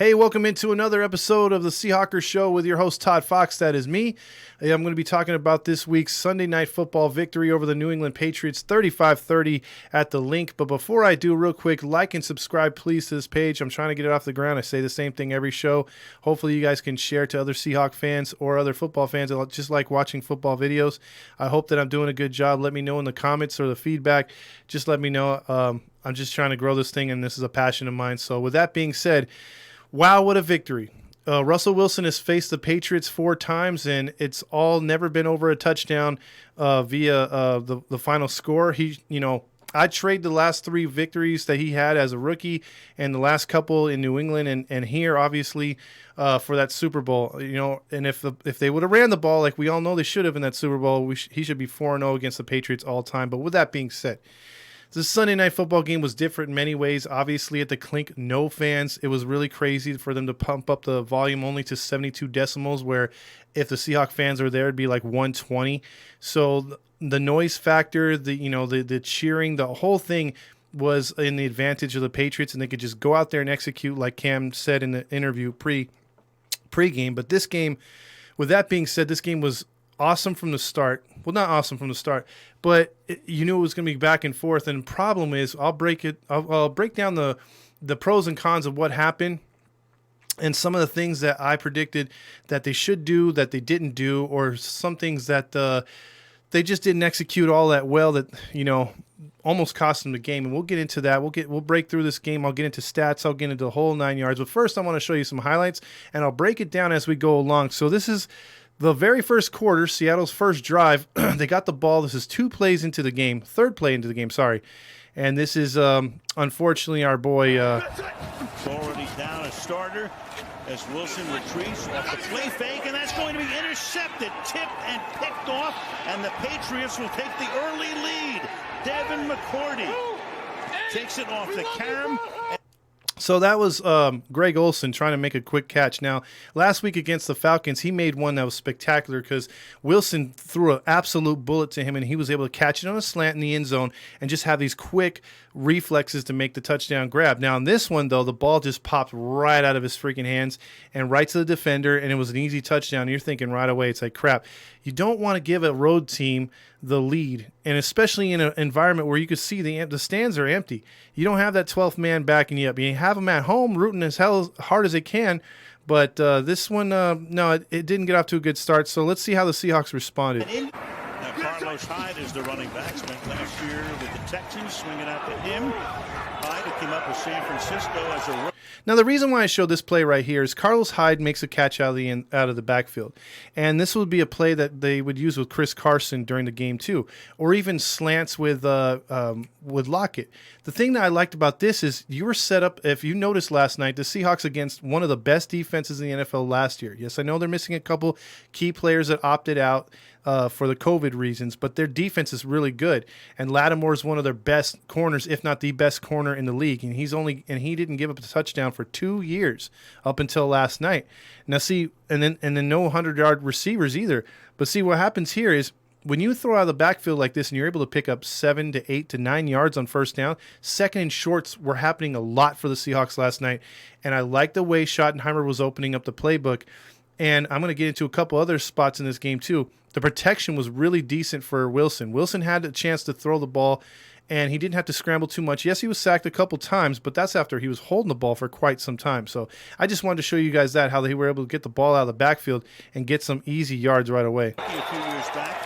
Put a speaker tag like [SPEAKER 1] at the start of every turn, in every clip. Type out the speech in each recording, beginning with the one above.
[SPEAKER 1] Hey, welcome into another episode of the Seahawkers Show with your host, Todd Fox. That is me. I'm going to be talking about this week's Sunday Night Football victory over the New England Patriots, 35-30 at the link. But before I do, real quick, like and subscribe, please, to this page. I'm trying to get it off the ground. I say the same thing every show. Hopefully, you guys can share to other Seahawk fans or other football fans that just like watching football videos. I hope that I'm doing a good job. Let me know in the comments or the feedback. Just let me know. I'm just trying to grow this thing, and this is a passion of mine. So with that being said, wow, what a victory. Russell Wilson has faced the Patriots 4 times, and it's all never been over a touchdown via the final score. I'd trade the last 3 victories that he had as a rookie and the last couple in New England and here, obviously, for that Super Bowl. And if they would have ran the ball like we all know they should have in that Super Bowl, he should be 4-0 against the Patriots all time. But with that being said, the Sunday Night Football game was different in many ways. Obviously, at the Clink, no fans. It was really crazy for them to pump up the volume only to 72 decibels, where if the Seahawk fans were there, it'd be like 120. So the noise factor, the cheering, the whole thing was in the advantage of the Patriots, and they could just go out there and execute, like Cam said in the interview pre-game. But this game, with that being said, this game was awesome from the start. Well, not awesome from the start, but you knew it was going to be back and forth. And the problem is, I'll break down the pros and cons of what happened and some of the things that I predicted that they should do that they didn't do, or some things that they just didn't execute all that well that almost cost them the game. And we'll get into that. We'll break through this game. I'll get into stats. I'll get into the whole 9 yards. But first, I want to show you some highlights, and I'll break it down as we go along. So this is the very first quarter, Seattle's first drive. They got the ball. This is 2 plays into the game, 3rd play into the game, sorry. And this is, unfortunately, our boy.
[SPEAKER 2] Already down a starter as Wilson retreats off the play fake, and that's going to be intercepted, tipped, and picked off. And the Patriots will take the early lead. Devin McCourty takes it off the carom.
[SPEAKER 1] So that was Greg Olsen trying to make a quick catch. Now, last week against the Falcons, he made one that was spectacular because Wilson threw an absolute bullet to him, and he was able to catch it on a slant in the end zone and just have these quick reflexes to make the touchdown grab. Now, in this one, though, the ball just popped right out of his freaking hands and right to the defender, and it was an easy touchdown. You're thinking right away, it's like, crap. You don't want to give a road team the lead, and especially in an environment where you could see the stands are empty. You don't have that 12th man backing you up. You have them at home rooting as hard as they can, but this one, no, it didn't get off to a good start. So let's see how the Seahawks responded.
[SPEAKER 2] Now Carlos Hyde is the running back. Spent last year with the Texans, swinging out to him. Hyde, who came up with San Francisco as a rookie.
[SPEAKER 1] Now, the reason why I showed this play right here is Carlos Hyde makes a catch out of the backfield. And this would be a play that they would use with Chris Carson during the game too, or even slants with Lockett. The thing that I liked about this is you were set up, if you noticed last night, the Seahawks against one of the best defenses in the NFL last year. Yes, I know they're missing a couple key players that opted out for the COVID reasons, but their defense is really good. And Lattimore is one of their best corners, if not the best corner in the league. And he didn't give up a touchdown for 2 years up until last night. Now see, and then no 100-yard receivers either. But see, what happens here is when you throw out of the backfield like this and you're able to pick up 7 to 8 to 9 yards on first down, second and shorts were happening a lot for the Seahawks last night. And I like the way Schottenheimer was opening up the playbook. And I'm going to get into a couple other spots in this game too. The protection was really decent for Wilson. Wilson had a chance to throw the ball, and he didn't have to scramble too much. Yes, he was sacked a couple times, but that's after he was holding the ball for quite some time. So I just wanted to show you guys how they were able to get the ball out of the backfield and get some easy yards right away.
[SPEAKER 2] A few years back,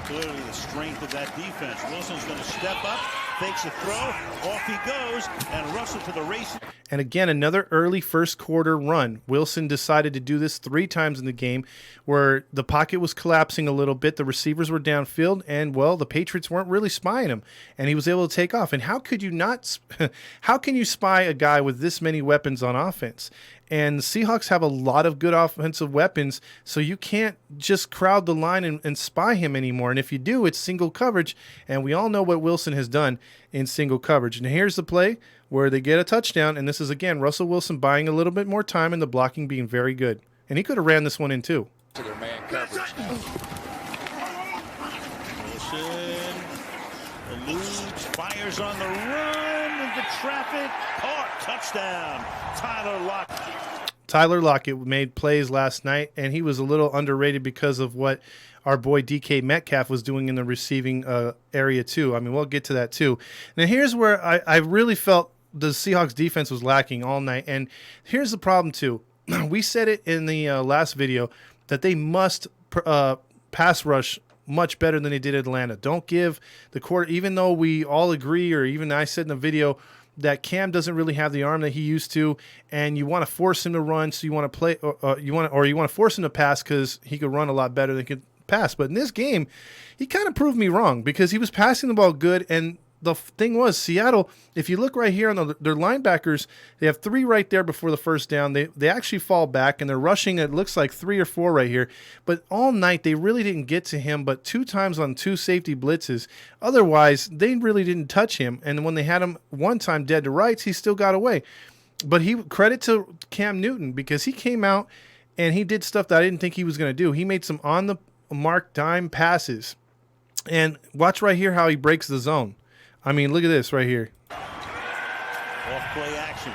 [SPEAKER 2] clearly the strength of that defense. Wilson's going to step up, fakes a throw, off he goes, and Russell to the race.
[SPEAKER 1] And again, another early first quarter run. Wilson decided to do this 3 times in the game where the pocket was collapsing a little bit. The receivers were downfield, and, well, the Patriots weren't really spying him. And he was able to take off. And how can you spy a guy with this many weapons on offense? And the Seahawks have a lot of good offensive weapons, so you can't just crowd the line and spy him anymore. And if you do, it's single coverage, and we all know what Wilson has done in single coverage. And here's the play where they get a touchdown, and this is, again, Russell Wilson buying a little bit more time and the blocking being very good. And he could have ran this one in, too.
[SPEAKER 3] To their man coverage.
[SPEAKER 2] Wilson eludes, fires on the run into traffic, caught. Touchdown, Tyler Lockett.
[SPEAKER 1] Tyler Lockett made plays last night, and he was a little underrated because of what our boy DK Metcalf was doing in the receiving area too. I mean, we'll get to that too. Now, here's where I really felt the Seahawks defense was lacking all night, and here's the problem too. We said it in the last video that they must pass rush much better than they did Atlanta. Don't give the quarter, even though we all agree, or even I said in the video, that Cam doesn't really have the arm that he used to, and you want to force him to run, so you want to play, you want to force him to pass because he could run a lot better than he could pass. But in this game, he kind of proved me wrong because he was passing the ball good, and the thing was, Seattle, if you look right here on their linebackers, they have 3 right there before the first down. They actually fall back, and they're rushing, it looks like 3 or 4 right here. But all night, they really didn't get to him but 2 times on 2 safety blitzes. Otherwise, they really didn't touch him. And when they had him one time dead to rights, he still got away. But credit to Cam Newton because he came out and he did stuff that I didn't think he was going to do. He made some on-the-mark dime passes. And watch right here how he breaks the zone. I mean, look at this right here.
[SPEAKER 2] Off-play action.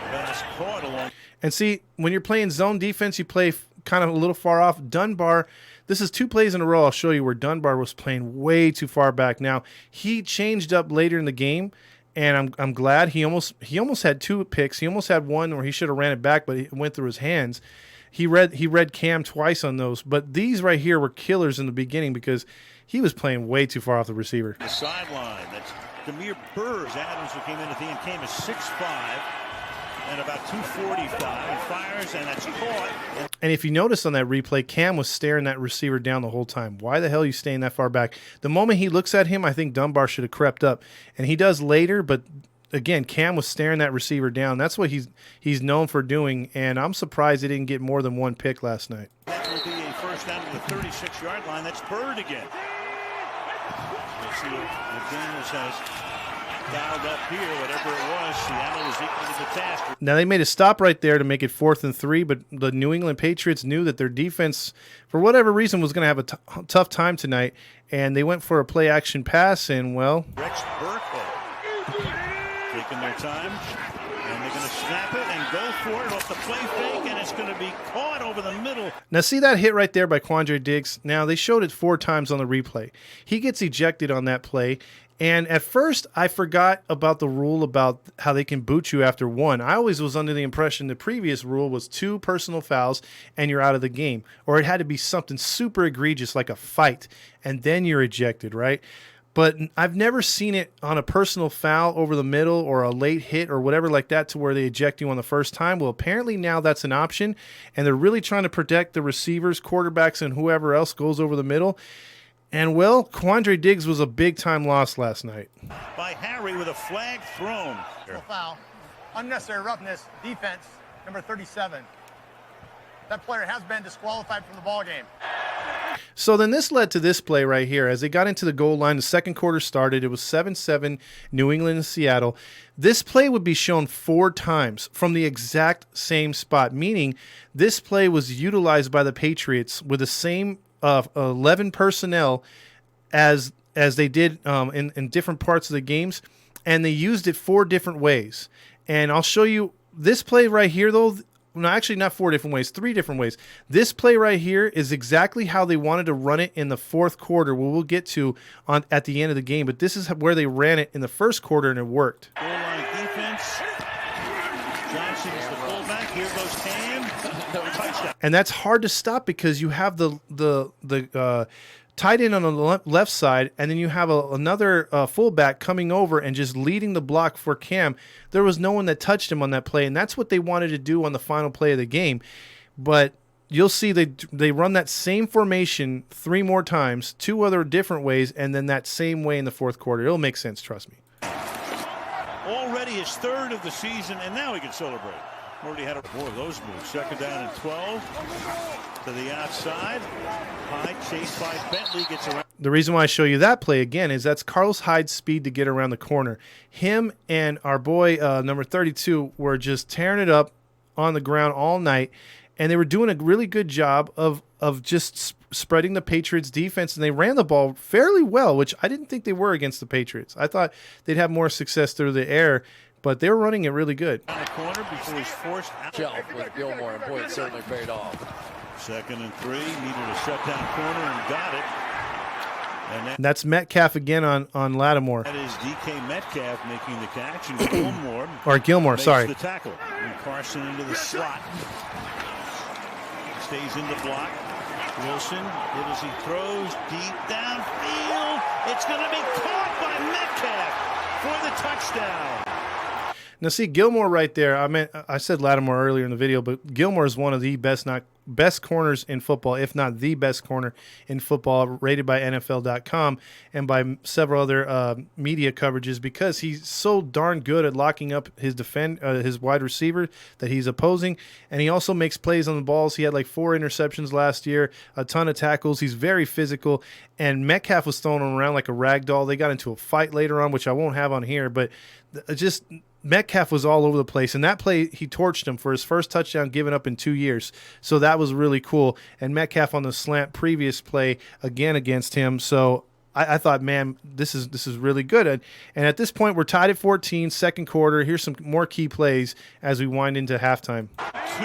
[SPEAKER 2] Pass caught along.
[SPEAKER 1] And see, when you're playing zone defense, you play kind of a little far off. Dunbar, this is 2 plays in a row I'll show you where Dunbar was playing way too far back. Now, he changed up later in the game, and I'm glad. He almost had 2 picks. He almost had one where he should have ran it back, but it went through his hands. He read Cam twice on those, but these right here were killers in the beginning because he was playing way too far off the receiver.
[SPEAKER 2] The sideline. That's Demir Burrs. Adams, who came in at the end, came as 6'5" and about 245 and fires, and that's caught.
[SPEAKER 1] And if you notice on that replay, Cam was staring that receiver down the whole time. Why the hell are you staying that far back? The moment he looks at him, I think Dunbar should have crept up, and he does later, but again, Cam was staring that receiver down. That's what he's known for doing, and I'm surprised he didn't get more than 1 pick last night.
[SPEAKER 2] That will be a first down to the 36-yard line. That's Bird again. Let's see what McDaniels has dialed up here. Whatever it was, Seattle was equal to the task.
[SPEAKER 1] Now, they made a stop right there to make it 4th and 3, but the New England Patriots knew that their defense, for whatever reason, was going to have a tough time tonight, and they went for a play-action pass, and, well...
[SPEAKER 2] Rex Burkhead taking their time, and they're going to snap it and go for it off the play fake, and it's going to be caught over the middle.
[SPEAKER 1] Now, see that hit right there by Quandre Diggs? Now, they showed it 4 times on the replay. He gets ejected on that play, and at first, I forgot about the rule about how they can boot you after 1. I always was under the impression the previous rule was 2 personal fouls, and you're out of the game. Or it had to be something super egregious like a fight, and then you're ejected, right? But I've never seen it on a personal foul over the middle or a late hit or whatever like that to where they eject you on the first time. Well, apparently now that's an option, and they're really trying to protect the receivers, quarterbacks, and whoever else goes over the middle. And, well, Quandre Diggs was a big-time loss last night.
[SPEAKER 2] By Harry with a flag thrown.
[SPEAKER 3] Foul. Unnecessary roughness. Defense, number 37. That player has been disqualified from the ballgame.
[SPEAKER 1] So then this led to this play right here. As they got into the goal line, the second quarter started. It was 7-7, New England and Seattle. This play would be shown 4 times from the exact same spot, meaning this play was utilized by the Patriots with the same 11 personnel as they did in different parts of the games, and they used it 4 different ways. And I'll show you this play right here, though. No, actually not 4 different ways, 3 different ways. This play right here is exactly how they wanted to run it in the 4th quarter, where we'll get to at the end of the game. But this is where they ran it in the 1st quarter, and it worked.
[SPEAKER 2] Goal line defense. Johnson's the fullback. Here goes Cam. Touchdown.
[SPEAKER 1] And that's hard to stop because you have the tight end on the left side, and then you have another fullback coming over and just leading the block for Cam. There was no one that touched him on that play, and that's what they wanted to do on the final play of the game. But you'll see they run that same formation 3 more times, 2 other different ways, and then that same way in the 4th quarter. It'll make sense, trust me.
[SPEAKER 2] Already his 3rd of the season, and now he can celebrate. Already had more of those moves. 2nd down and 12 to the outside. Hyde chased by Bentley, gets around.
[SPEAKER 1] The reason why I show you that play again is that's Carlos Hyde's speed to get around the corner. Him and our boy number 32 were just tearing it up on the ground all night, and they were doing a really good job of just spreading the Patriots defense, and they ran the ball fairly well, which I didn't think they were against the Patriots. I thought they'd have more success through the air. but they were running it really good.
[SPEAKER 2] On the corner before he's forced out.
[SPEAKER 4] Shelf with Gilmore, and boy, it certainly paid off.
[SPEAKER 2] 2nd and 3, needed a shutdown corner and got it.
[SPEAKER 1] And that's Metcalf again on Lattimore.
[SPEAKER 2] That is DK Metcalf making the catch, and Gilmore
[SPEAKER 1] makes
[SPEAKER 2] the tackle. And Carson into the slot. Stays in the block. Wilson, it as he throws deep downfield. It's going to be caught by Metcalf for the touchdown.
[SPEAKER 1] Now, see, Gilmore right there, I said Lattimore earlier in the video, but Gilmore is one of the best corners in football, if not the best corner in football, rated by NFL.com and by several other media coverages, because he's so darn good at locking up his wide receiver that he's opposing, and he also makes plays on the balls. He had like 4 interceptions last year, a ton of tackles. He's very physical, and Metcalf was throwing him around like a rag doll. They got into a fight later on, which I won't have on here, but just Metcalf was all over the place, and that play, he torched him for his first touchdown given up in 2 years. So that was really cool. And Metcalf on the slant previous play again against him. So I thought, man, this is really good. And at this point, we're tied at 14, second quarter. Here's some more key plays as we wind into halftime.
[SPEAKER 2] 2.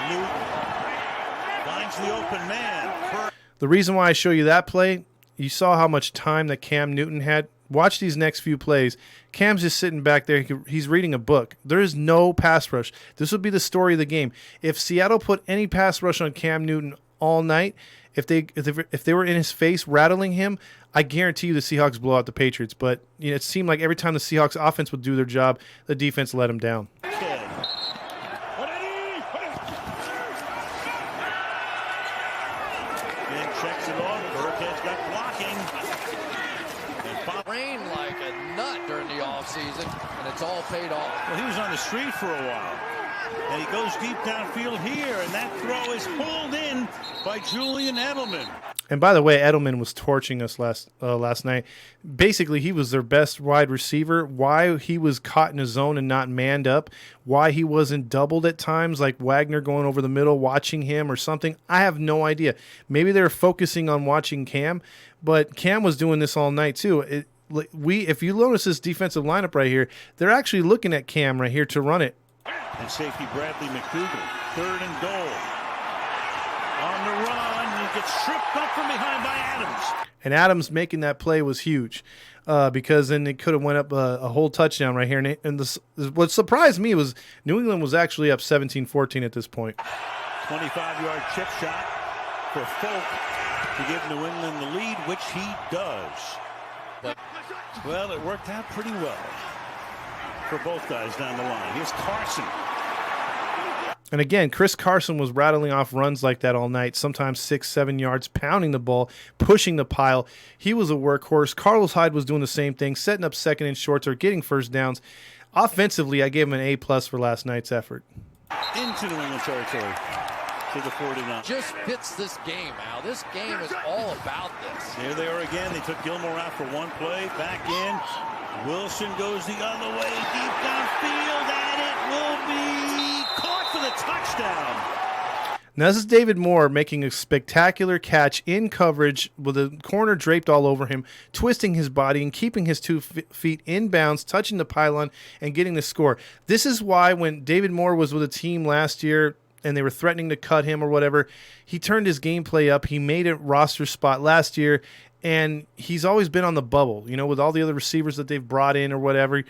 [SPEAKER 2] Newton finds the open man.
[SPEAKER 1] The reason why I show you that play, you saw how much time that Cam Newton had. Watch these next few plays. Cam's just sitting back there. He's reading a book. There is no pass rush. This would be the story of the game. If Seattle put any pass rush on Cam Newton all night, if they were in his face rattling him, I guarantee you the Seahawks blow out the Patriots. But it seemed like every time the Seahawks offense would do their job, the defense let them down.
[SPEAKER 2] Checks it off. Burkhead's got blocking.
[SPEAKER 4] Rained like a nut during the offseason, and it's all paid off.
[SPEAKER 2] Well, he was on the street for a while. And he goes deep downfield here, and that throw is pulled in by Julian Edelman.
[SPEAKER 1] And by the way, Edelman was torching us last night. Basically, he was their best wide receiver. Why he was caught in a zone and not manned up, why he wasn't doubled at times, like Wagner going over the middle, watching him or something, I have no idea. Maybe they're focusing on watching Cam, but Cam was doing this all night too. If you notice this defensive lineup right here, they're actually looking at Cam right here to run it.
[SPEAKER 2] And safety Bradley McDougal, 3rd and goal. On the run, he gets stripped up from behind by Adams.
[SPEAKER 1] And Adams making that play was huge, because then it could have went up a whole touchdown right here. And what surprised me was New England was actually up 17-14 at this point.
[SPEAKER 2] 25-yard chip shot for Folk to give New England the lead, which he does. But, well, it worked out pretty well for both guys down the line. Here's Carson.
[SPEAKER 1] And again, Chris Carson was rattling off runs like that all night, sometimes 6-7 yards, pounding the ball, pushing the pile. He was a workhorse. Carlos Hyde was doing the same thing, setting up second and shorts or getting first downs. Offensively, I gave him an A+ for last night's effort.
[SPEAKER 2] Into New England territory to the 49.
[SPEAKER 4] Just fits this game, Al. This game is all about this.
[SPEAKER 2] There they are again. They took Gilmore out for one play. Back in. Wilson goes the other way, deep downfield, and it will be caught for the touchdown.
[SPEAKER 1] Now, this is David Moore making a spectacular catch in coverage with a corner draped all over him, twisting his body and keeping his 2 feet in bounds, touching the pylon, and getting the score. This is why when David Moore was with a team last year and they were threatening to cut him or whatever, he turned his gameplay up. He made a roster spot last year, and he's always been on the bubble, with all the other receivers that they've brought in or whatever.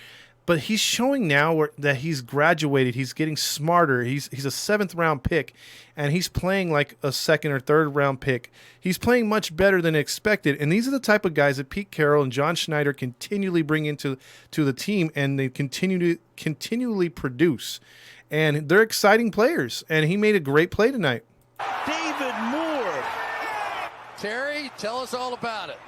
[SPEAKER 1] But he's showing now that he's graduated. He's getting smarter. He's a 7th-round pick, and he's playing like a 2nd or 3rd-round pick. He's playing much better than expected, and these are the type of guys that Pete Carroll and John Schneider continually bring into the team, and they continually produce. And they're exciting players, and he made a great play tonight.
[SPEAKER 2] David Moore.
[SPEAKER 4] Terry, tell us all about it.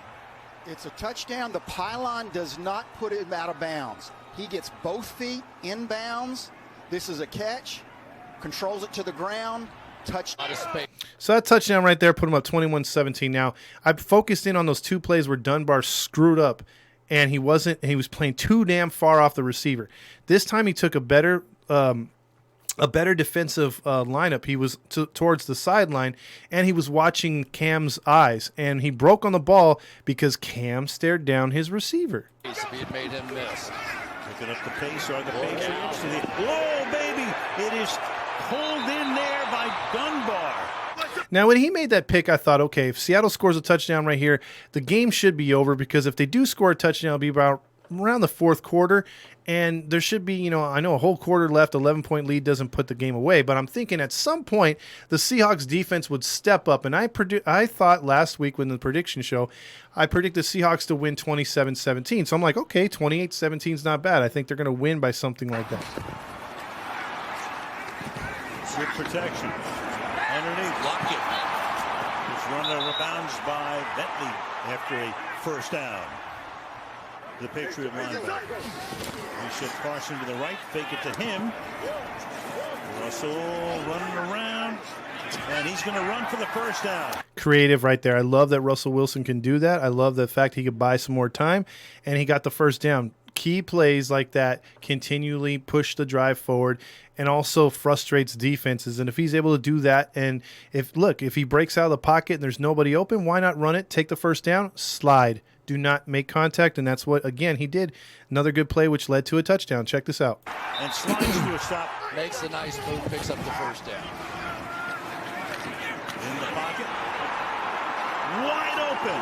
[SPEAKER 5] It's a touchdown. The pylon does not put him out of bounds. He gets both feet in bounds. This is a catch. Controls it to the ground. Touchdown.
[SPEAKER 1] So that touchdown right there put him up 21-17. Now, I focused in on those 2 plays where Dunbar screwed up, and he was playing too damn far off the receiver. This time he took a better a better defensive lineup. He was towards the sideline, and he was watching Cam's eyes, and he broke on the ball because Cam stared down his receiver.
[SPEAKER 4] He had made him miss.
[SPEAKER 2] Picking up the pace are the Patriots. Whoa, baby! It is pulled in there by Dunbar.
[SPEAKER 1] Now, when he made that pick, I thought, okay, if Seattle scores a touchdown right here, the game should be over, because if they do score a touchdown, it'll be around the fourth quarter, and there should be, I know a whole quarter left, 11-point lead doesn't put the game away, but I'm thinking at some point the Seahawks defense would step up, and I thought last week when the prediction show, I predicted the Seahawks to win 27-17, so I'm like, okay, 28-17 is not bad. I think they're going to win by something like that.
[SPEAKER 2] Good protection. Underneath, Lockett. This runner rebounds by Bentley after a first down. The Patriot linebacker. He should Carson to the right, fake it to him. Russell running around, and he's going to run for the first down.
[SPEAKER 1] Creative right there. I love that Russell Wilson can do that. I love the fact he could buy some more time, and he got the first down. Key plays like that continually push the drive forward and also frustrates defenses. And if he's able to do that, and if he breaks out of the pocket and there's nobody open, why not run it, take the first down, slide. Do not make contact, and that's what, again, he did. Another good play, which led to a touchdown. Check this out.
[SPEAKER 2] And slides to a stop.
[SPEAKER 4] Makes a nice move, picks up the first down.
[SPEAKER 2] In the pocket. Wide open.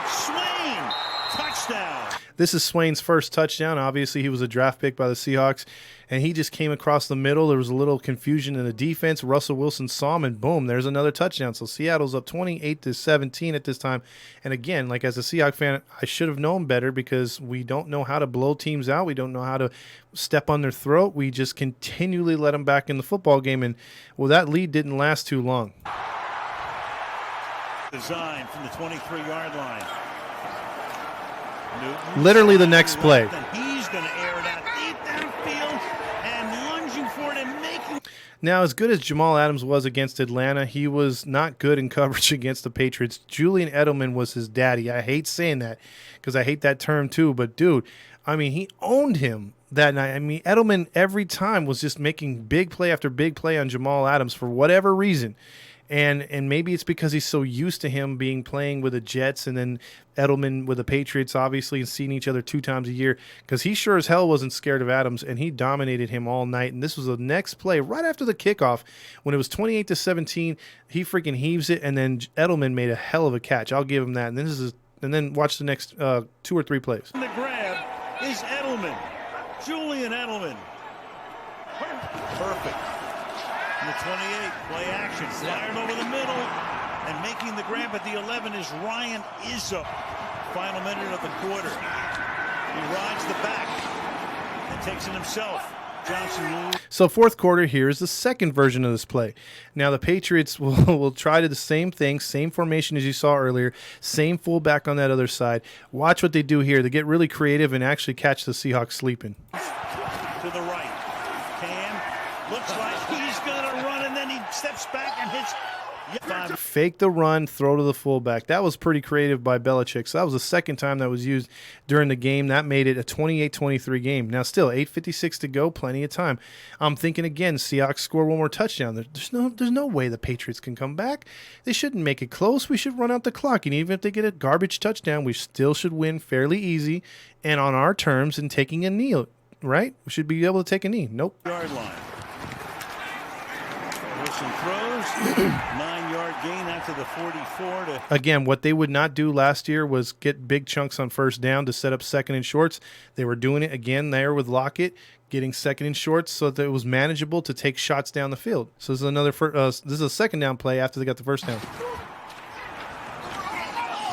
[SPEAKER 2] Swain. Touchdown.
[SPEAKER 1] This is Swain's first touchdown. Obviously, he was a draft pick by the Seahawks, and he just came across the middle. There was a little confusion in the defense. Russell Wilson saw him, and boom, there's another touchdown. So Seattle's up 28-17 at this time. And again, like as a Seahawks fan, I should have known better, because we don't know how to blow teams out. We don't know how to step on their throat. We just continually let them back in the football game, and well, that lead didn't last too long.
[SPEAKER 2] Design from the 23-yard line.
[SPEAKER 1] Literally the next play.
[SPEAKER 2] He's going to air it out deep downfield and lunging for it and making.
[SPEAKER 1] Now, as good as Jamal Adams was against Atlanta, he was not good in coverage against the Patriots. Julian Edelman was his daddy. I hate saying that because I hate that term too. But, dude, I mean, he owned him that night. I mean, Edelman every time was just making big play after big play on Jamal Adams for whatever reason. And maybe it's because he's so used to him playing with the Jets and then Edelman with the Patriots, obviously, and seeing each other 2 times a year, because he sure as hell wasn't scared of Adams, and he dominated him all night. And this was the next play right after the kickoff when it was 28-17. He freaking heaves it, and then Edelman made a hell of a catch. I'll give him that. And then watch the next 2 or 3 plays.
[SPEAKER 2] The grab is Edelman, Julian Edelman. Perfect. The 28, play action, fired over the middle, and making the grab at the 11 is Ryan Izzo. Final minute of the quarter. He rides the back and takes it himself. Johnson.
[SPEAKER 1] So fourth quarter, here's the second version of this play. Now the Patriots will try to the same thing, same formation as you saw earlier, same fullback on that other side. Watch what they do here. They get really creative and actually catch the Seahawks sleeping.
[SPEAKER 2] To the right. Cam looks like he's going to run, and then he steps back and hits.
[SPEAKER 1] Fake the run, throw to the fullback. That was pretty creative by Belichick. So that was the second time that was used during the game. That made it a 28-23 game. Now still 8:56 to go, plenty of time. I'm thinking again, Seahawks score one more touchdown. There's no way the Patriots can come back. They shouldn't make it close. We should run out the clock. And even if they get a garbage touchdown, we still should win fairly easy and on our terms and taking a knee, right? We should be able to take a knee. Nope.
[SPEAKER 2] Yard line. Wilson throws, 9-yard gain after the 44.
[SPEAKER 1] Again, what they would not do last year was get big chunks on first down to set up second and shorts. They were doing it again there with Lockett, getting second and shorts so that it was manageable to take shots down the field. So this is a second down play after they got the first down.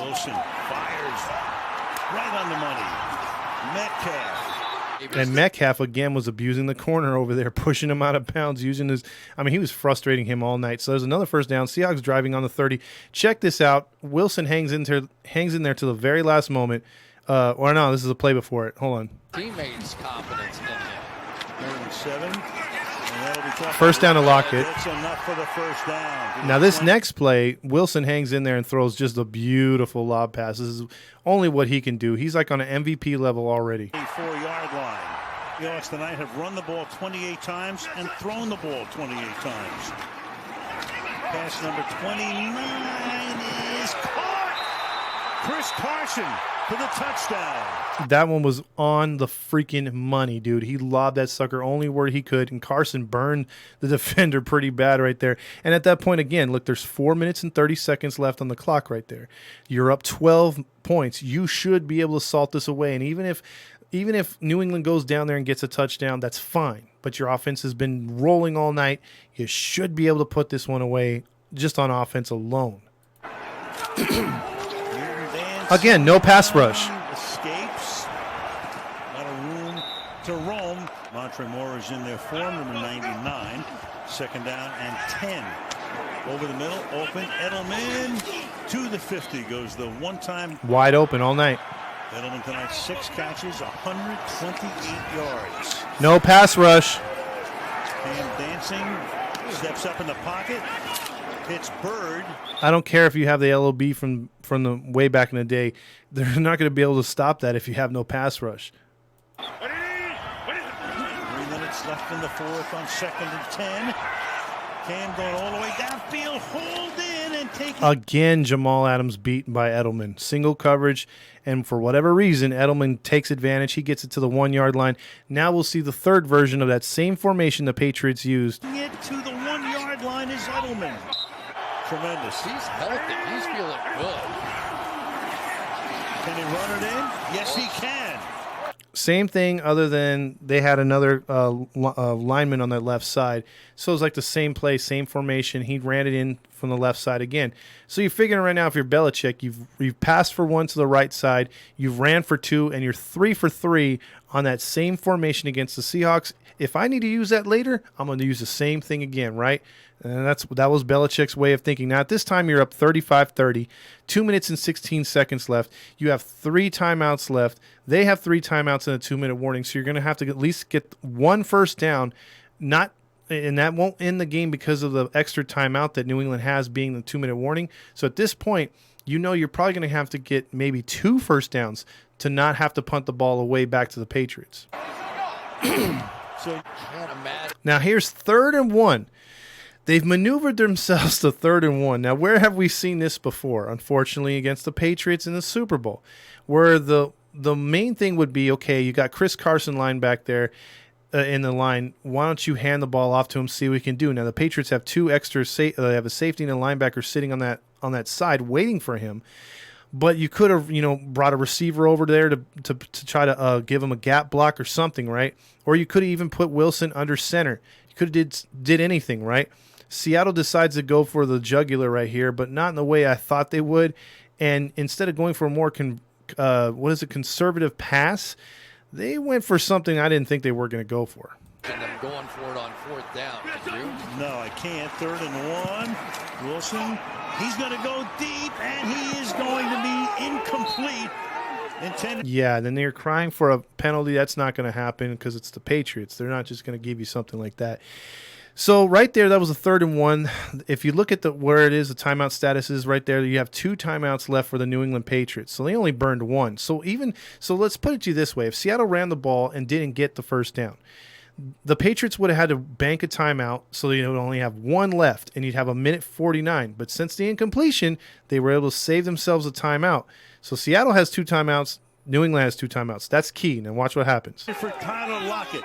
[SPEAKER 2] Wilson fires right on the money. Metcalf.
[SPEAKER 1] And Metcalf, again, was abusing the corner over there, pushing him out of bounds, he was frustrating him all night. So there's another first down. Seahawks driving on the 30. Check this out. Wilson hangs in there to the very last moment. Or no, this is a play before it. Hold on.
[SPEAKER 4] Teammates' confidence in him.
[SPEAKER 2] 37.
[SPEAKER 1] First down to Lockett.
[SPEAKER 2] That's enough for the first down.
[SPEAKER 1] Now this next play, Wilson hangs in there and throws just a beautiful lob pass. This is only what he can do. He's like on an MVP level already.
[SPEAKER 2] 4-yard line. Seahawks tonight have run the ball 28 times and thrown the ball 28 times. Pass number 29 is caught. Chris Carson for the touchdown.
[SPEAKER 1] That one was on the freaking money, dude. He lobbed that sucker only where he could, and Carson burned the defender pretty bad right there. And at that point, again, look, there's 4 minutes and 30 seconds left on the clock right there. You're up 12 points. You should be able to salt this away. And even if New England goes down there and gets a touchdown, that's fine. But your offense has been rolling all night. You should be able to put this one away just on offense alone. Again, no pass rush.
[SPEAKER 2] Escapes. Not a room to roam. Montremore is in there for number 99. Second down and 10. Over the middle, open. Edelman to the 50 goes the one-time.
[SPEAKER 1] Wide open all night.
[SPEAKER 2] Edelman tonight, 6 catches, 128 yards.
[SPEAKER 1] No pass rush.
[SPEAKER 2] Cam dancing, steps up in the pocket, hits Bird.
[SPEAKER 1] I don't care if you have the LOB from the way back in the day. They're not going to be able to stop that if you have no pass rush.
[SPEAKER 2] 3 minutes left in the fourth on 2nd and 10. Cam going all the way downfield, hold in and take it.
[SPEAKER 1] Again, Jamal Adams beaten by Edelman. Single coverage, and for whatever reason, Edelman takes advantage. He gets it to the 1 yard line. Now we'll see the third version of that same formation the Patriots used.
[SPEAKER 2] It to the 1 yard line is Edelman. Tremendous.
[SPEAKER 4] He's healthy. He's feeling good.
[SPEAKER 2] Can he run it in? Yes, he can.
[SPEAKER 1] Same thing, other than they had another lineman on that left side. So it was like the same play, same formation. He ran it in from the left side again. So you're figuring right now, if you're Belichick, you've passed for 1 to the right side, you've ran for 2, and you're 3 for 3 on that same formation against the Seahawks. If I need to use that later, I'm going to use the same thing again, right? And that was Belichick's way of thinking. Now, at this time, you're up 35-30, 2 minutes and 16 seconds left. You have 3 timeouts left. They have 3 timeouts and a 2-minute warning, so you're going to have to at least get 1 first down, and that won't end the game because of the extra timeout that New England has being the 2-minute warning. So at this point, you know you're probably going to have to get maybe 2 first downs to not have to punt the ball away back to the Patriots.
[SPEAKER 2] So
[SPEAKER 1] now here's 3rd and 1. They've maneuvered themselves to 3rd and 1. Now, where have we seen this before? Unfortunately, against the Patriots in the Super Bowl, where the main thing would be, okay, you got Chris Carson line back there in the line. Why don't you hand the ball off to him, see what we can do? Now, the Patriots have 2 extra. They have a safety and a linebacker sitting on that side waiting for him. But you could have, brought a receiver over there to try to give him a gap block or something, right? Or you could have even put Wilson under center. You could have did anything, right? Seattle decides to go for the jugular right here, but not in the way I thought they would. And instead of going for a more conservative pass, they went for something I didn't think they were going to go for.
[SPEAKER 4] And them going for it on 4th down. Did you?
[SPEAKER 2] no, I can't. 3rd and 1. Wilson, he's going to go deep, and he is going to be incomplete.
[SPEAKER 1] Yeah, then they're crying for a penalty. That's not going to happen because it's the Patriots. They're not just going to give you something like that. So right there, that was a 3rd and 1. If you look at where it is, the timeout status is right there. You have 2 timeouts left for the New England Patriots. So they only burned 1. So let's put it to you this way. If Seattle ran the ball and didn't get the first down, the Patriots would have had to bank a timeout, so they would only have 1 left, and you'd have 1:49. But since the incompletion, they were able to save themselves a timeout. So Seattle has 2 timeouts. New England has 2 timeouts. That's key. Now watch what happens.
[SPEAKER 2] For Tyler Lockett.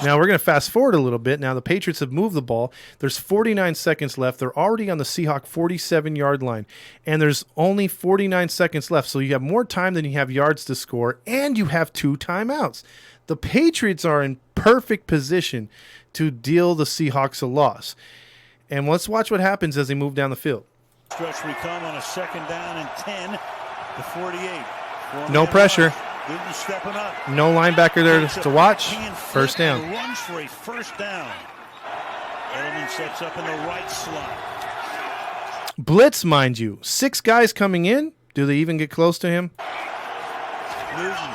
[SPEAKER 1] Now we're going to fast forward a little bit. Now the Patriots have moved the ball. There's 49 seconds left. They're already on the Seahawks 47-yard line, and there's only 49 seconds left. So you have more time than you have yards to score, and you have 2 timeouts. The Patriots are in perfect position to deal the Seahawks a loss. And let's watch what happens as they move down the field.
[SPEAKER 2] Stretch we come on a 2nd down and 10 to 48.
[SPEAKER 1] No pressure.
[SPEAKER 2] Newton stepping up.
[SPEAKER 1] No linebacker there to watch. First down.
[SPEAKER 2] Runs for a first down. Edelman sets up in the right slot.
[SPEAKER 1] Blitz, mind you. 6 guys coming in. Do they even get close to him?
[SPEAKER 2] Newton.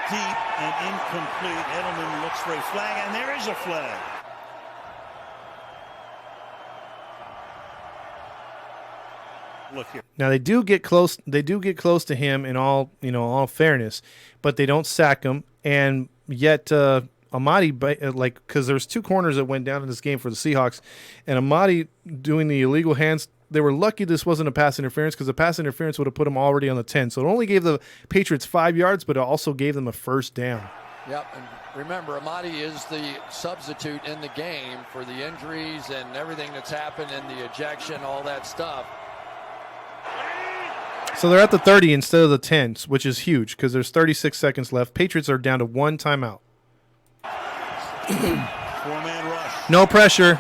[SPEAKER 2] Deep and incomplete. Edelman looks for a flag, and there is a flag. Look here.
[SPEAKER 1] Now they do get close. They do get close to him in all fairness, but they don't sack him. And yet Amadi, because there's two corners that went down in this game for the Seahawks, and Amadi doing the illegal hands. They were lucky this wasn't a pass interference, because the pass interference would have put them already on the 10. So it only gave the Patriots 5 yards, but it also gave them a first down.
[SPEAKER 4] Yep, and remember, Amadi is the substitute in the game for the injuries and everything that's happened in the ejection, all that stuff.
[SPEAKER 1] So they're at the 30 instead of the 10, which is huge because there's 36 seconds left. Patriots are down to one timeout.
[SPEAKER 2] Four-man rush.
[SPEAKER 1] No pressure.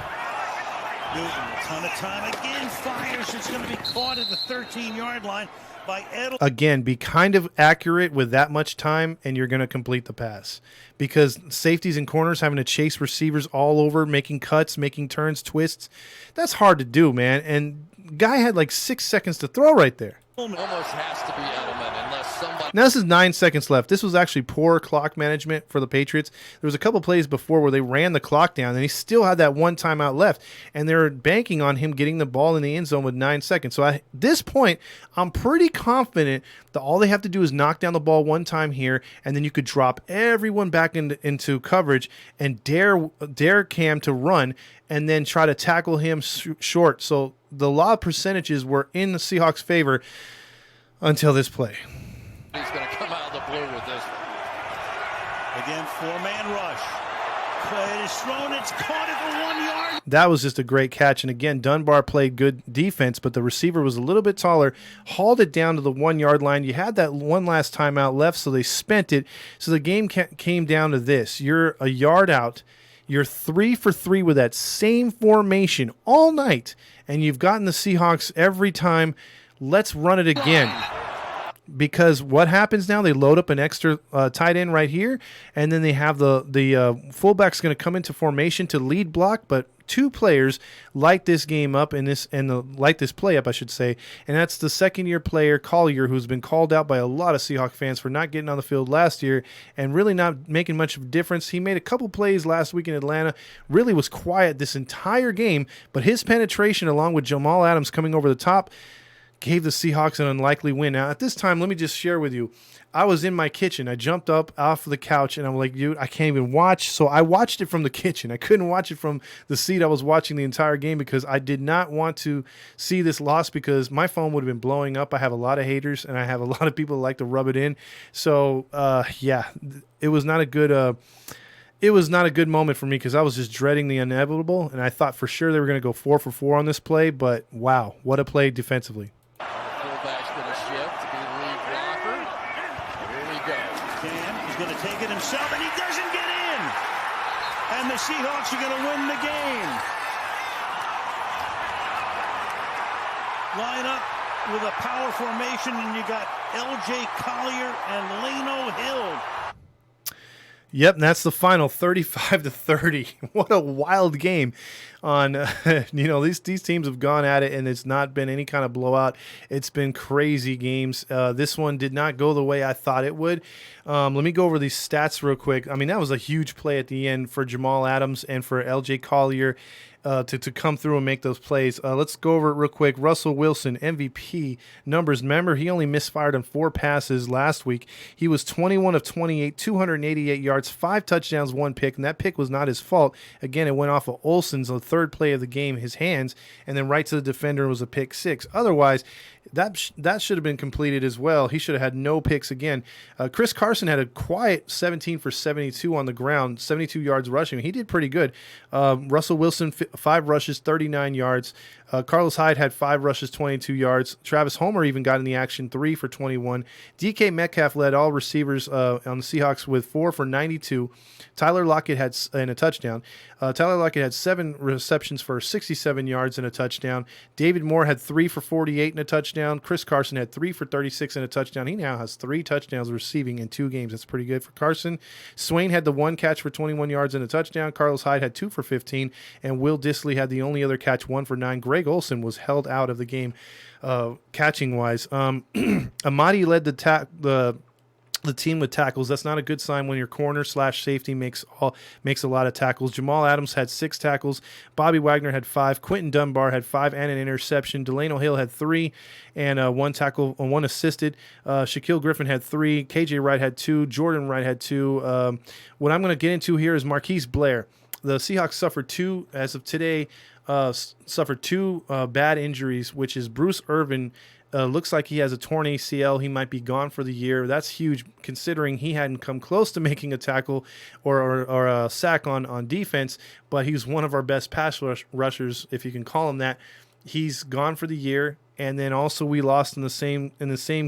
[SPEAKER 2] Newton, a ton of time again, fires. It's going to be caught at the 13-yard line by Edel.
[SPEAKER 1] Again, be kind of accurate with that much time, and you're going to complete the pass. Because safeties and corners having to chase receivers all over, making cuts, making turns, twists, that's hard to do, man. And guy had like 6 seconds to throw right there.
[SPEAKER 4] Almost has to be Edelman unless somebody...
[SPEAKER 1] Now, this is 9 seconds left. This was actually poor clock management for the Patriots. There was a couple plays before where they ran the clock down, and he still had that one timeout left, and they're banking on him getting the ball in the end zone with 9 seconds. So at this point, I'm pretty confident that all they have to do is knock down the ball one time here, and then you could drop everyone back into coverage and dare Cam to run and then try to tackle him short. So the law percentages were in the Seahawks' favor until this play.
[SPEAKER 4] He's going to come out of the blue with this one.
[SPEAKER 2] Again, four-man rush. It is thrown. It's caught at the 1 yard.
[SPEAKER 1] That was just a great catch. And again, Dunbar played good defense, but the receiver was a little bit taller, hauled it down to the 1 yard line. You had that one last timeout left, so they spent it. So the game came down to this. You're a yard out. You're 3 for 3 with that same formation all night, and you've gotten the Seahawks every time. Let's run it again. Because what happens now, they load up an extra tight end right here, and then they have the fullback's going to come into formation to lead block, but two players light this game up light this play up, I should say, and that's the second-year player Collier, who's been called out by a lot of Seahawk fans for not getting on the field last year and really not making much of a difference. He made a couple plays last week in Atlanta, really was quiet this entire game, but his penetration along with Jamal Adams coming over the top gave the Seahawks an unlikely win. Now, at this time, let me just share with you, I was in my kitchen. I jumped up off the couch, and I'm like, dude, I can't even watch. So I watched it from the kitchen. I couldn't watch it from the seat. I was watching the entire game because I did not want to see this loss because my phone would have been blowing up. I have a lot of haters, and I have a lot of people that like to rub it in. So, yeah, it was not a good it was not a good moment for me because I was just dreading the inevitable, and I thought for sure they were going to go 4 for 4 on this play, but wow, what a play defensively.
[SPEAKER 4] Fullback's going to shift to be the lead blocker. Here we go.
[SPEAKER 2] Cam is going to take it himself, and he doesn't get in. And the Seahawks are going to win the game. Line up with a power formation, and you got L.J. Collier and Leno Hill.
[SPEAKER 1] Yep, and that's the final, 35-30. What a wild game! These teams have gone at it, and it's not been any kind of blowout. It's been crazy games. This one did not go the way I thought it would. Let me go over these stats real quick. I mean, that was a huge play at the end for Jamal Adams and for L.J. Collier to come through and make those plays. Let's go over it real quick. Russell Wilson, MVP numbers. Remember, he only misfired on 4 passes last week. He was 21 of 28, 288 yards, 5 touchdowns, 1 pick, and that pick was not his fault. Again, it went off of Olsen's, the third play of the game, his hands, and then right to the defender was a pick 6. Otherwise, that should have been completed as well. He should have had no picks again. Chris Carson had a quiet 17 for 72 on the ground, 72 yards rushing. He did pretty good. Russell Wilson, 5 rushes, 39 yards. Carlos Hyde had 5 rushes, 22 yards. Travis Homer even got in the action, 3 for 21. DK Metcalf led all receivers on the Seahawks with 4 for 92. Tyler Lockett had a touchdown. Tyler Lockett had 7 receptions for 67 yards and a touchdown. David Moore had 3 for 48 and a touchdown. Chris Carson had 3 for 36 and a touchdown. He now has 3 touchdowns receiving in 2 games. That's pretty good for Carson. Swain had the 1 catch for 21 yards and a touchdown. Carlos Hyde had 2 for 15, and Will Dissly had the only other catch, 1 for 9. Greg Olsen was held out of the game catching-wise. Amadi led the the team with tackles. That's not a good sign when your corner / safety makes a lot of tackles. Jamal Adams had 6 tackles. Bobby Wagner had 5. Quentin Dunbar had 5 and an interception. Delano Hill had 3 and 1 tackle, 1 assisted. Shaquille Griffin had 3. KJ Wright had 2. Jordan Wright had 2. What I'm going to get into here is Marquise Blair. The Seahawks suffered 2, as of today, suffered 2 bad injuries, which is Bruce Irvin. Looks like he has a torn ACL. He might be gone for the year. That's huge considering he hadn't come close to making a tackle or a sack on defense, but he's one of our best pass rushers, if you can call him that. He's gone for the year. And then also we lost in the same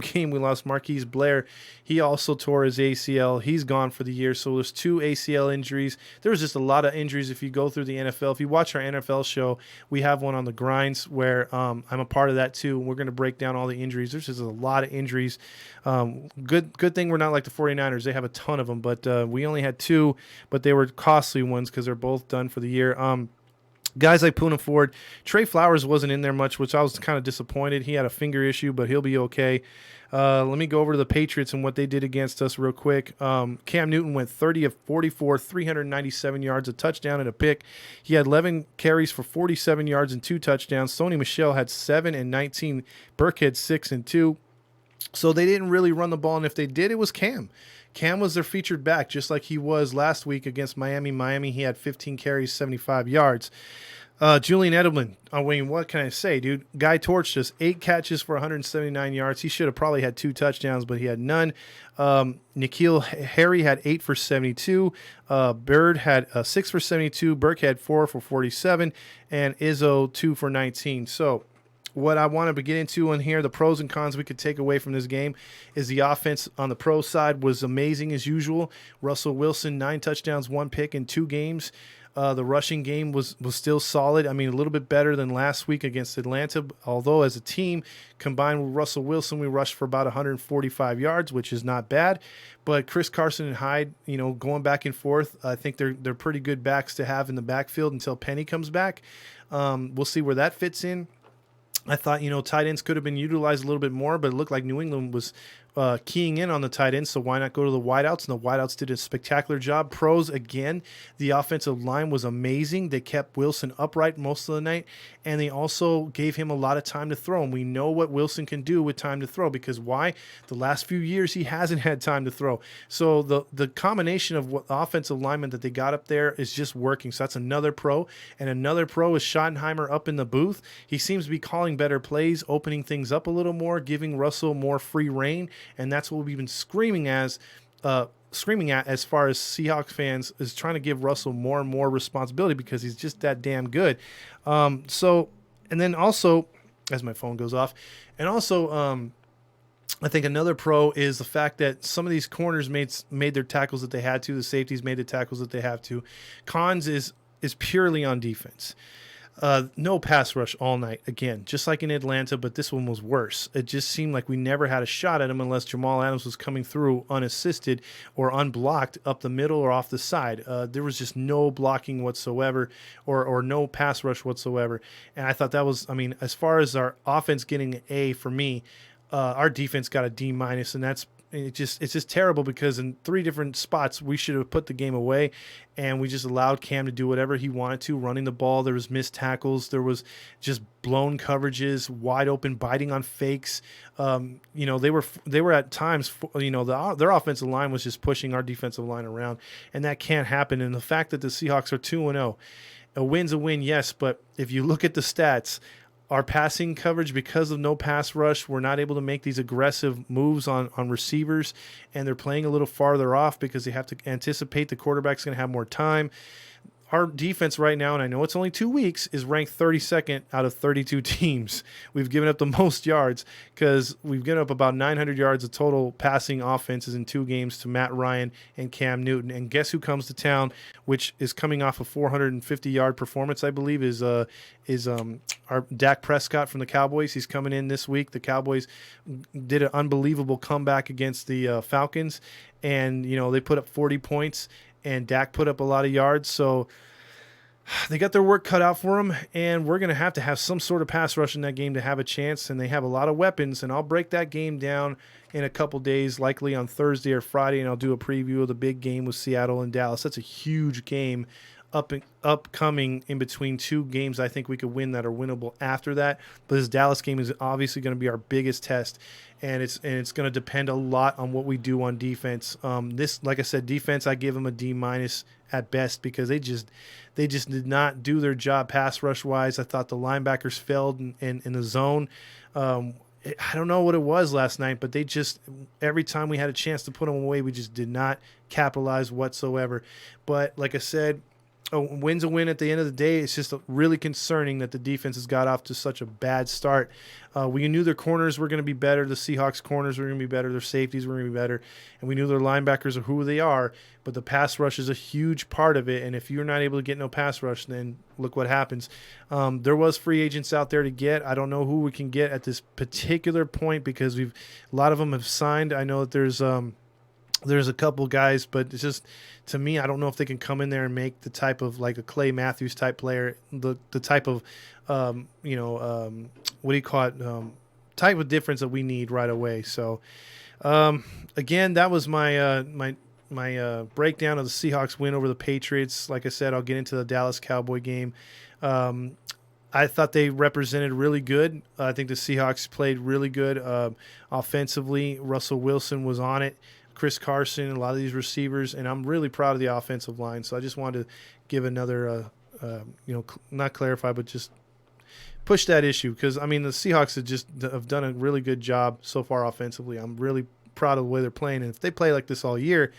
[SPEAKER 1] game, we lost Marquise Blair. He also tore his ACL. He's gone for the year. So there's 2 ACL injuries. There was just a lot of injuries if you go through the NFL. If you watch our NFL show, we have one on the grinds where I'm a part of that too. We're going to break down all the injuries. There's just a lot of injuries. Good thing we're not like the 49ers. They have a ton of them, but we only had 2, but they were costly ones because they're both done for the year. Guys like Poona Ford, Trey Flowers wasn't in there much, which I was kind of disappointed. He had a finger issue, but he'll be okay. Let me go over to the Patriots and what they did against us real quick. Cam Newton went 30 of 44, 397 yards, a touchdown and a pick. He had 11 carries for 47 yards and 2 touchdowns. Sony Michel had 7 and 19. Burkhead 6 and 2. So they didn't really run the ball, and if they did, it was Cam. Cam was their featured back, just like he was last week against Miami. Miami, he had 15 carries, 75 yards. Julian Edelman, I mean, what can I say, dude? Guy torched us. 8 catches for 179 yards. He should have probably had 2 touchdowns, but he had none. N'Keal Harry had 8 for 72. Bird had 6 for 72. Burke had 4 for 47. And Izzo 2 for 19. So what I wanted to get into in here, the pros and cons we could take away from this game, is the offense on the pro side was amazing as usual. Russell Wilson, 9 touchdowns, 1 pick in 2 games. The rushing game was still solid. I mean, a little bit better than last week against Atlanta, although as a team, combined with Russell Wilson, we rushed for about 145 yards, which is not bad. But Chris Carson and Hyde, going back and forth, I think they're pretty good backs to have in the backfield until Penny comes back. We'll see where that fits in. I thought, tight ends could have been utilized a little bit more, but it looked like New England was keying in on the tight ends, so why not go to the wideouts? And the wideouts did a spectacular job. Pros, again, the offensive line was amazing. They kept Wilson upright most of the night, and they also gave him a lot of time to throw. And we know what Wilson can do with time to throw, because why? The last few years, he hasn't had time to throw. So the combination of what offensive lineman that they got up there is just working. So that's another pro. And another pro is Schottenheimer up in the booth. He seems to be calling better plays, opening things up a little more, giving Russell more free reign. And that's what we've been screaming at as far as Seahawks fans, is trying to give Russell more and more responsibility because he's just that damn good. And then also, as my phone goes off, and also I think another pro is the fact that some of these corners made their tackles that they had to. The safeties made the tackles that they have to. Cons is purely on defense. No pass rush all night, again, just like in Atlanta, but this one was worse. It just seemed like we never had a shot at him unless Jamal Adams was coming through unassisted or unblocked up the middle or off the side. There was just no blocking whatsoever or no pass rush whatsoever. And I thought that was, as far as our offense getting an A for me, our defense got a D-, and it's just terrible because in 3 different spots we should have put the game away, and we just allowed Cam to do whatever he wanted to, running the ball. There was missed tackles. There was just blown coverages, wide open, biting on fakes. They were at times, their offensive line was just pushing our defensive line around, and that can't happen. And the fact that the Seahawks are 2-0, a win's a win, yes, but if you look at the stats, our passing coverage, because of no pass rush, we're not able to make these aggressive moves on receivers, and they're playing a little farther off because they have to anticipate the quarterback's going to have more time. Our defense right now, and I know it's only 2 weeks, is ranked 32nd out of 32 teams. We've given up the most yards because we've given up about 900 yards of total passing offenses in 2 games to Matt Ryan and Cam Newton. And guess who comes to town, which is coming off a 450-yard performance, I believe, is our Dak Prescott from the Cowboys. He's coming in this week. The Cowboys did an unbelievable comeback against the Falcons, and they put up 40 points. And Dak put up a lot of yards. So they got their work cut out for them, and we're going to have some sort of pass rush in that game to have a chance, and they have a lot of weapons, and I'll break that game down in a couple days, likely on Thursday or Friday, and I'll do a preview of the big game with Seattle and Dallas. That's a huge game upcoming in between two games I think we could win that are winnable after that. But this Dallas game is obviously going to be our biggest test, and it's going to depend a lot on what we do on defense. Like I said, defense, I give them a D- at best, because they just did not do their job pass rush wise. I thought the linebackers failed in the zone. I don't know what it was last night, but they just, every time we had a chance to put them away, we just did not capitalize whatsoever. But like I said, a win's a win at the end of the day. It's just really concerning that the defense has got off to such a bad start. We knew their corners were going to be better. The Seahawks corners were going to be better. Their safeties were going to be better. And we knew their linebackers are who they are. But the pass rush is a huge part of it. And if you're not able to get no pass rush, then look what happens. There was free agents out there to get. I don't know who we can get at this particular point, because a lot of them have signed. I know that there's a couple guys, but it's just, to me, I don't know if they can come in there and make the type of, like a Clay Matthews type player, the type of, what do you call it, type of difference that we need right away. So, again, that was my breakdown of the Seahawks win over the Patriots. Like I said, I'll get into the Dallas Cowboy game. I thought they represented really good. I think the Seahawks played really good offensively. Russell Wilson was on it. Chris Carson, a lot of these receivers, and I'm really proud of the offensive line. So I just wanted to give another, not clarify, but just push that issue, because, I mean, the Seahawks have done a really good job so far offensively. I'm really proud of the way they're playing, and if they play like this all year,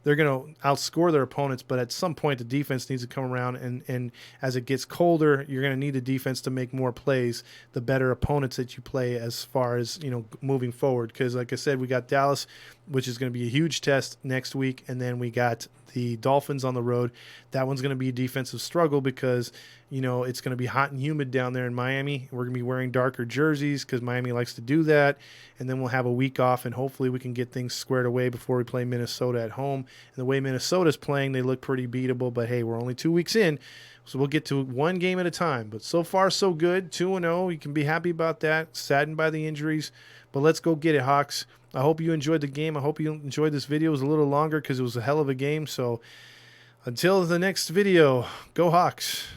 [SPEAKER 1] they're going to outscore their opponents. But at some point, the defense needs to come around, and as it gets colder, you're going to need the defense to make more plays, the better opponents that you play as far as, moving forward. Because, like I said, we got Dallas, which is going to be a huge test next week, and then we got the Dolphins on the road. That one's going to be a defensive struggle, because it's going to be hot and humid down there in Miami. We're going to be wearing darker jerseys because Miami likes to do that. And then we'll have a week off, and hopefully we can get things squared away before we play Minnesota at home. And the way Minnesota's playing, they look pretty beatable. But, hey, we're only 2 weeks in, so we'll get to one game at a time. But so far, so good. 2-0. You can be happy about that. Saddened by the injuries. But let's go get it, Hawks. I hope you enjoyed the game. I hope you enjoyed this video. It was a little longer because it was a hell of a game. So until the next video, go Hawks.